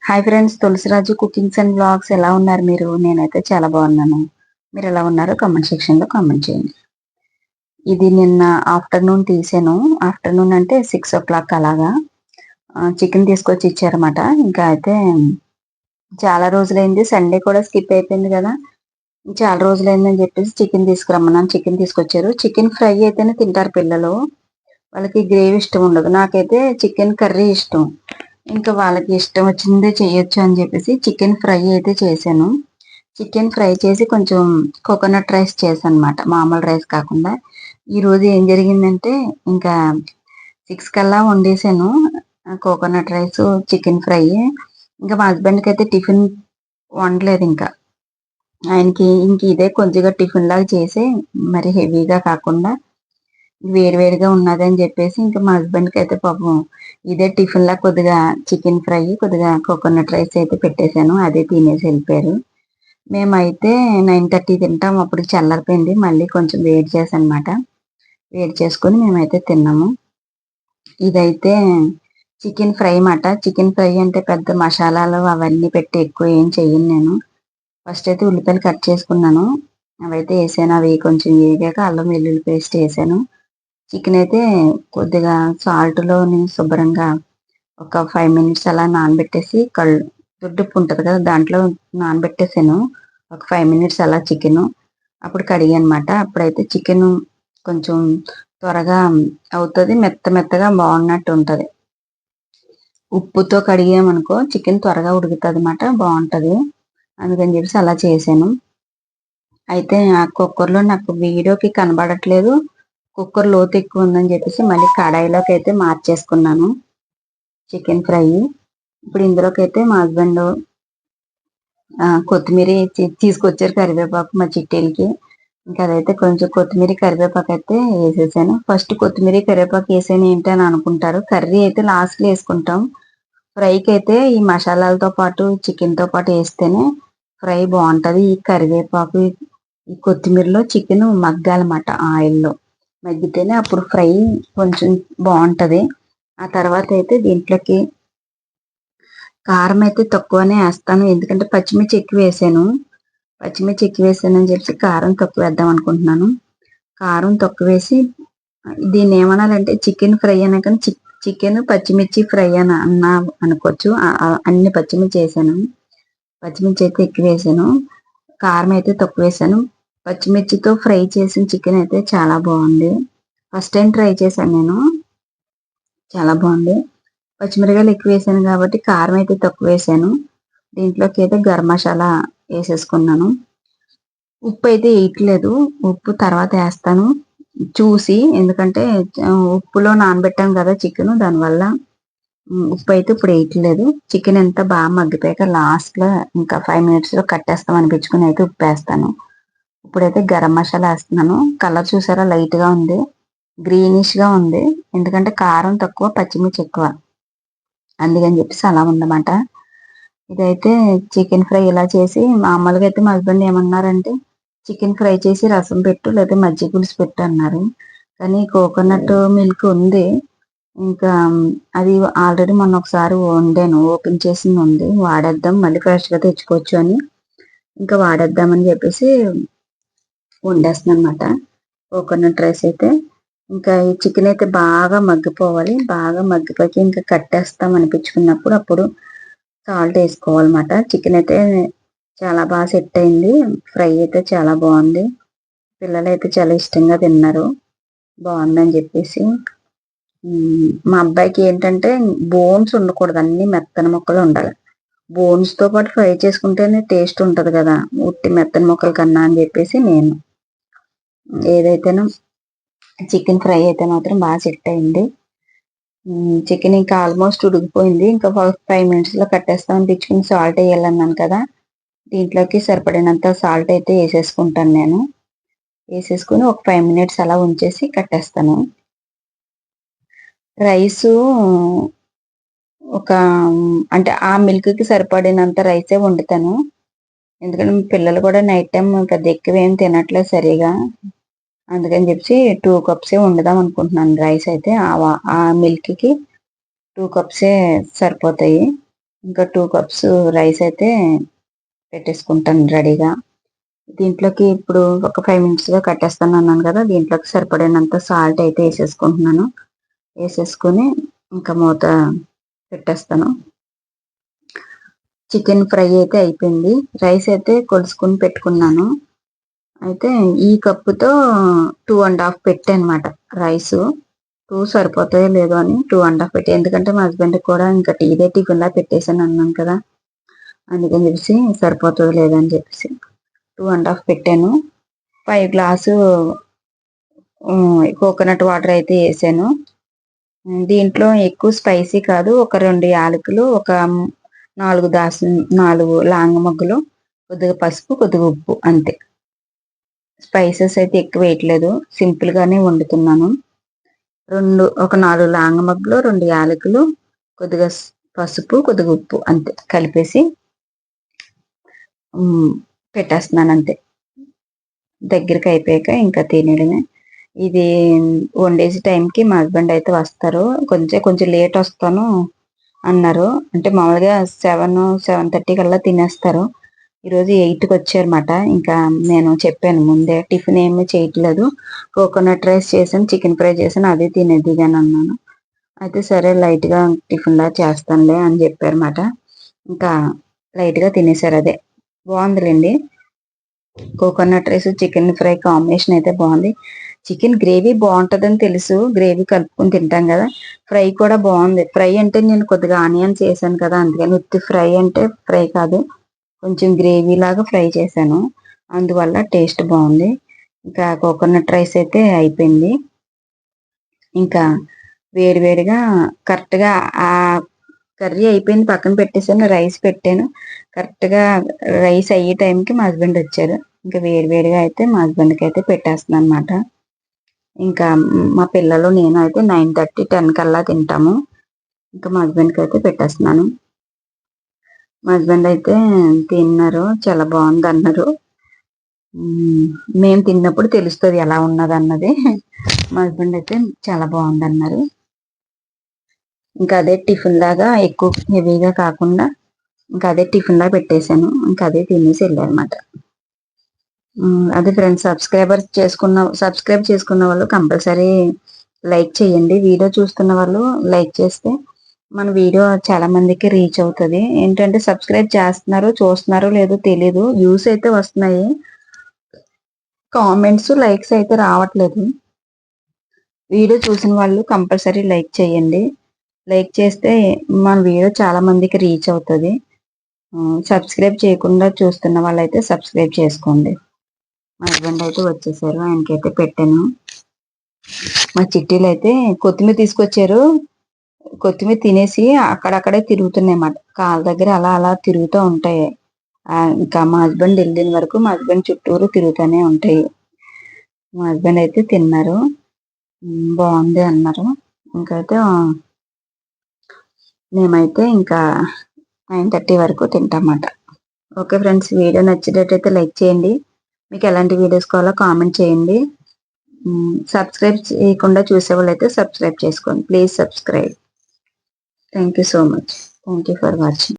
Hi friends, Tulasiraju cookings and blogs ఎలా ఉన్నారు మీరు? నేనైతే చాలా బాగున్నాను. మీరు ఎలా ఉన్నారో కామెంట్ సెక్షన్లో కామెంట్ చేయండి. ఇది నిన్న ఆఫ్టర్నూన్ తీసాను. ఆఫ్టర్నూన్ అంటే 6 o'clock అలాగా చికెన్ తీసుకొచ్చి ఇచ్చారన్నమాట. ఇంకా అయితే చాలా రోజులైంది, సండే కూడా స్కిప్ అయిపోయింది కదా, చాలా రోజులైందని చెప్పేసి చికెన్ తీసుకురమ్మన్నాను. చికెన్ తీసుకొచ్చారు. చికెన్ ఫ్రై అయితేనే తింటారు పిల్లలు, వాళ్ళకి గ్రేవీ ఇష్టం ఉండదు. నాకైతే చికెన్ కర్రీ ఇష్టం. ఇంకా వాళ్ళకి ఇష్టం వచ్చిందే చేయొచ్చు అని చెప్పేసి చికెన్ ఫ్రై అయితే చేశాను. చికెన్ ఫ్రై చేసి కొంచెం కోకోనట్ రైస్ చేశాను అనమాట, మామూలు రైస్ కాకుండా. ఈరోజు ఏం జరిగిందంటే ఇంకా 6 కల్లా వండేసాను కోకోనట్ రైస్, చికెన్ ఫ్రై. ఇంకా మా హస్బెండ్కి అయితే టిఫిన్ వండలేదు. ఇంకా ఆయనకి ఇంక ఇదే కొద్దిగా టిఫిన్ లాగా చేసి, మరి హెవీగా కాకుండా వేడివేడిగా ఉన్నదని చెప్పేసి ఇంకా మా హస్బెండ్కి అయితే పాపం ఇదే టిఫిన్ లా కొద్దిగా చికెన్ ఫ్రై, కొద్దిగా కోకోనట్ రైస్ అయితే పెట్టేశాను. అదే తినేసి వెళ్ళిపోయారు. మేమైతే 9:30 తింటాం. అప్పుడు చల్లారిపోయింది. మళ్ళీ కొంచెం వేడి చేశాను అనమాట. వేడి చేసుకొని మేమైతే తిన్నాము. ఇదైతే చికెన్ ఫ్రై మాట. చికెన్ ఫ్రై అంటే పెద్ద మసాలాలు అవన్నీ పెట్టి ఎక్కువ ఏం చెయ్యను నేను. ఫస్ట్ అయితే ఉల్లిపాయలు కట్ చేసుకున్నాను, అవైతే వేసాను. అవి కొంచెం వేగాక అల్లం వెల్లుల్లి పేస్ట్ వేసాను. చికెన్ అయితే కొద్దిగా సాల్ట్లోని శుభ్రంగా ఒక 5 minutes అలా నానబెట్టేసి, దొడ్డుప్పు ఉంటుంది కదా దాంట్లో నానబెట్టేసాను ఒక 5 minutes అలా చికెన్. అప్పుడు కడిగి అనమాట. అప్పుడైతే చికెన్ కొంచెం త్వరగా అవుతుంది, మెత్తగా బాగున్నట్టు ఉంటుంది. ఉప్పుతో కడిగామనుకో చికెన్ త్వరగా ఉడుకుతుంది అన్నమాట, బాగుంటుంది. అందుకని చెప్పేసి అలా చేశాను. అయితే ఆ కుక్కర్లో నాకు వీడియోకి కనబడట్లేదు, కుక్కర్ లోతు ఎక్కువ ఉందని చెప్పేసి మళ్ళీ కడాయిలోకి అయితే మార్చేసుకున్నాను చికెన్ ఫ్రై. ఇప్పుడు ఇందులోకి అయితే మా హస్బెండ్ కొత్తిమీర తీసుకొచ్చారు, కరివేపాకు మా చిట్టేలకి. ఇంకా అదైతే కొంచెం కొత్తిమీర కరివేపాకు అయితే వేసేసాను. ఫస్ట్ కొత్తిమీర కరివేపాకు వేసాను ఏంటి అని అనుకుంటారు. కర్రీ అయితే లాస్ట్లో వేసుకుంటాం. ఫ్రైకి అయితే ఈ మసాలాలతో పాటు చికెన్తో పాటు వేస్తేనే ఫ్రై బాగుంటుంది. ఈ కరివేపాకు, ఈ కొత్తిమీరలో చికెన్ మగ్గాలన్నమాట, ఆయిల్లో మగ్గితేనే అప్పుడు ఫ్రై కొంచెం బాగుంటుంది. ఆ తర్వాత అయితే దీంట్లోకి కారం అయితే తక్కువనే వేస్తాను, ఎందుకంటే పచ్చిమిర్చి ఎక్కువ వేసాను. పచ్చిమిర్చి ఎక్కువ వేసానని చెప్పి కారం తక్కువ వేద్దాం అనుకుంటున్నాను. కారం తక్కువ వేసి దీన్ని ఏమనాలంటే చికెన్ ఫ్రై అన్నా కానీ చికెన్ పచ్చిమిర్చి ఫ్రై అని అన్నా అనుకోవచ్చు. అన్ని పచ్చిమిర్చి వేసాను. పచ్చిమిర్చి అయితే ఎక్కువ వేసాను, కారం అయితే తక్కువ వేసాను. పచ్చిమిర్చితో ఫ్రై చేసిన చికెన్ అయితే చాలా బాగుంది. ఫస్ట్ టైం ట్రై చేశాను నేను, చాలా బాగుంది. పచ్చిమిరకాయలు ఎక్కువ వేసాను కాబట్టి కారం అయితే తక్కువ వేసాను. దీంట్లోకి అయితే గరం మసాలా వేసేసుకున్నాను. ఉప్పు అయితే వేయట్లేదు, ఉప్పు తర్వాత వేస్తాను చూసి, ఎందుకంటే ఉప్పులో నానబెట్టాం కదా చికెన్, దానివల్ల ఉప్పు అయితే ఇప్పుడు వేయట్లేదు. చికెన్ ఎంత బాగా మగ్గిపోయాక లాస్ట్లో ఇంకా 5 minutesలో కట్టేస్తాం అనిపించుకుని అయితే ఉప్పు వేస్తాను. ఇప్పుడైతే గరం మసాలా వేస్తున్నాను. కలర్ చూసారా, లైట్గా ఉంది, గ్రీనిష్గా ఉంది, ఎందుకంటే కారం తక్కువ పచ్చిమిర్చి ఎక్కువ, అందుకని చెప్పేసి అలా ఉందన్నమాట. ఇదైతే చికెన్ ఫ్రై ఇలా చేసి, మామూలుగా అయితే మా హస్బెండ్ ఏమన్నారంటే చికెన్ ఫ్రై చేసి రసం పెట్టు లేదా మజ్జిగ పులుసు పెట్టు అన్నారు. కానీ కోకోనట్ మిల్క్ ఉంది, ఇంకా అది ఆల్రెడీ మొన్న ఒకసారి వండాను, ఓపెన్ చేసింది ఉంది, వాడేద్దాం మళ్ళీ ఫ్రెష్గా తెచ్చుకోవచ్చు అని ఇంకా వాడేద్దామని చెప్పేసి వండేస్తున్నాను అనమాట కోకోనట్ రైస్ అయితే. ఇంకా ఈ చికెన్ అయితే బాగా మగ్గిపోవాలి, బాగా మగ్గిపోయి ఇంకా కట్టేస్తాం అనిపించుకున్నప్పుడు అప్పుడు సాల్ట్ వేసుకోవాలన్నమాట. చికెన్ అయితే చాలా బాగా సెట్ అయింది, ఫ్రై అయితే చాలా బాగుంది, పిల్లలు అయితే చాలా ఇష్టంగా తిన్నారు, బాగుందని చెప్పేసి. మా అబ్బాయికి ఏంటంటే బోన్స్ ఉండకూడదు, అన్ని మెత్తన ముక్కలు ఉండాలి. బోన్స్తో పాటు ఫ్రై చేసుకుంటేనే టేస్ట్ ఉంటుంది కదా, ఉట్టి మెత్తన ముక్కల కన్నా అని చెప్పేసి నేను ఏదైతేనో చికెన్ ఫ్రై అయితే మాత్రం బాగా సెట్ అయింది. చికెన్ ఇంకా ఆల్మోస్ట్ ఉడికిపోయింది. ఇంకా 5 minutesలో కట్టేస్తామని తెచ్చుకుని సాల్ట్ వేయాలన్నాను కదా, దీంట్లోకి సరిపడినంత సాల్ట్ అయితే వేసేసుకుంటాను నేను. వేసేసుకుని ఒక 5 minutes అలా ఉంచేసి కట్టేస్తాను. రైసు ఒక అంటే ఆ మిల్క్కి సరిపడినంత రైసే వండుతాను, ఎందుకంటే పిల్లలు కూడా నైట్ టైం పెద్ద ఎక్కువ ఏం తినట్లేదు సరిగా, అందుకని చెప్పి 2 cups వండుదాం అనుకుంటున్నాను రైస్ అయితే. ఆ మిల్క్కి 2 cups సరిపోతాయి. ఇంకా 2 కప్స్ రైస్ అయితే పెట్టేసుకుంటాను రెడీగా. దీంట్లోకి ఇప్పుడు ఒక 5 మినిట్స్‌గా కట్టేస్తాను అన్నాను కదా! దీంట్లోకి సరిపడినంత సాల్ట్ అయితే ఏసేసుకుంటున్నాను. ఏసేసుకొని ఇంకా మూత పెట్టేస్తాను. చికెన్ ఫ్రై అయితే అయిపోయింది. రైస్ అయితే కొలుసుకొని పెట్టుకున్నాను. అయితే ఈ కప్పుతో 2 ½ పెట్టానమాట రైసు. 2 సరిపోతాయో లేదో అని 2 ½ పెట్టా. ఎందుకంటే మా హస్బెండ్‌కి కూడా ఇంకా ఇదే టిఫిన్‌లా పెట్టేసాను అన్నాను కదా! అందుకని చెప్పేసి సరిపోతదో లేదో అని చెప్పేసి 2 ½ పెట్టాను. 5 గ్లాసు కోకోనట్ వాటర్ అయితే ఏసాను. దీంట్లో ఎక్కువ స్పైసీ కాదు. ఒక 2 యాలకులు, ఒక 4 లాంగ మొగ్గలు, కొద్దిగా పసుపు, కొద్దిగా ఉప్పు అంతే. స్పైసెస్ అయితే ఎక్కువ వేయట్లేదు. సింపుల్ గానే వండుతున్నాను. ఒక 4 లాంగ మొగ్గలు, 2 యాలకులు, కొద్దిగా పసుపు, కొద్దిగా ఉప్పు అంతే కలిపేసి పెట్టేస్తున్నాను అంతే. దగ్గరికి అయిపోయాక ఇంకా తినేయడమే. ఇది వండేసే టైంకి మా హస్బెండ్ అయితే వస్తారు. కొంచెం లేట్ వస్తాను అన్నారు. అంటే మామూలుగా 7:30 కల్లా తినేస్తారు. ఈరోజు 8కి వచ్చారన్నమాట. ఇంకా నేను చెప్పాను ముందే టిఫిన్ ఏమీ చేయట్లేదు. కోకోనట్ రైస్ చేశాను, చికెన్ ఫ్రై చేశాను అదే తినేద్దుగాని అన్నాను. అయితే సరే లైట్‌గా టిఫిన్‌లా చేస్తానులే అని చెప్పారన్నమాట. ఇంకా లైట్‌గా తినేసారు అదే. బావుందిలెండి. Coconut rice, chicken fry combination అయితే బావుంది. చికెన్ గ్రేవీ బావుంటదని తెలుసు. గ్రేవీ కలుపుకొని తింటాం గదా! ఫ్రై కూడా బావుంది. ఫ్రై అంటే నేను కొద్దిగా ఆనియన్స్ ఏసాను కదా! అందుకని ఉత్తి ఫ్రై అంటే ఫ్రై కాదు. కొంచెం గ్రేవీ లాగా ఫ్రై చేశాను. అందువల్ల టేస్ట్ బావుంది. ఇంకా కోకోనట్ రైస్ అయితే అయిపోయింది. ఇంకా వేడివేడిగా కరెక్ట్‌గా ఆ కర్రీ అయిపోయింది పక్కన పెట్టేసాను. రైస్ పెట్టాను. కరెక్ట్‌గా రైస్ అయ్యే టైంకి మా హస్బెండ్ వచ్చారు. ఇంకా వేడివేడిగా అయితే మా హస్బెండ్‌కి అయితే పెట్టేస్తున్నానన్నమాట. ఇంకా మా పిల్లలు నేను అయితే 9:30, 10 కల్లా తింటాము. ఇంకా మా హస్బెండ్‌కి అయితే పెట్టేస్తున్నాను. మా హస్బెండ్ అయితే తిన్నారు. చాలా బావుందన్నారు. మేము తిన్నప్పుడు తెలుస్తది ఎలా ఉన్నదన్నది. మా హస్బెండ్ అయితే చాలా బావుందన్నారు. ఇంకా అదే టిఫిన్ లాగా ఎక్కువ హెవీగా కాకుండా ఇంకా అదే టిఫిన్‌లా పెట్టేసాను. ఇంకా అదే తినేసి ఎళ్ళారన్నమాట. అదే ఫ్రెండ్స్ సబ్స్క్రైబ్ చేసుకున్న వాళ్ళు కంపల్సరీ లైక్ చేయండి. వీడియో చూస్తున్న వాళ్ళు లైక్ చేస్తే మన వీడియో చాలా మందికి రీచ్ అవుతది. ఏంటంటే సబ్స్క్రైబ్ చేస్తున్నారో, చూస్తున్నారో లేదో తెలీదు. వ్యూస్ అయితే వస్తున్నాయి. కామెంట్స్, లైక్స్ అయితే రావట్లేదు. వీడియో చూసిన వాళ్ళు కంపల్సరీ లైక్ చేయండి. లైక్ చేస్తే మన వీడియో చాలా మందికి రీచ్ అవుతది. సబ్స్క్రైబ్ చేయకుండా చూస్తున్న వాళ్ళైతే సబ్స్క్రైబ్ చేసుకోండి. మా హస్బెండ్ అయితే వచ్చేసారు. ఆయనకైతే పెట్టాను. మా చిట్టీలైతే కొత్తిమీర తీసుకొచ్చారు. కొత్తిమీర తినేసి అక్కడక్కడే తిరుగుతున్నాయన్నమాట. కాళ్ళ దగ్గర అలా అలా తిరుగుతూ ఉంటాయి. ఇంకా మా హస్బెండ్ వెళ్ళిన వరకు మా హస్బెండ్ చుట్టూరు తిరుగుతూనే ఉంటాయి. మా హస్బెండ్ అయితే తిన్నారు. బావుంది అన్నారు. ఇంకైతే మేమైతే ఇంకా 9:30 వరకు తింటామాట. ఓకే ఫ్రెండ్స్, వీడియో నచ్చినట్టయితే లైక్ చేయండి. మీకు ఎలాంటి వీడియోస్ కావాలో కామెంట్ చేయండి. సబ్స్క్రైబ్ చేయకుండా చూసేవాళ్ళైతే సబ్స్క్రైబ్ చేసుకోండి. Please subscribe. Thank you so much. Thank you for watching.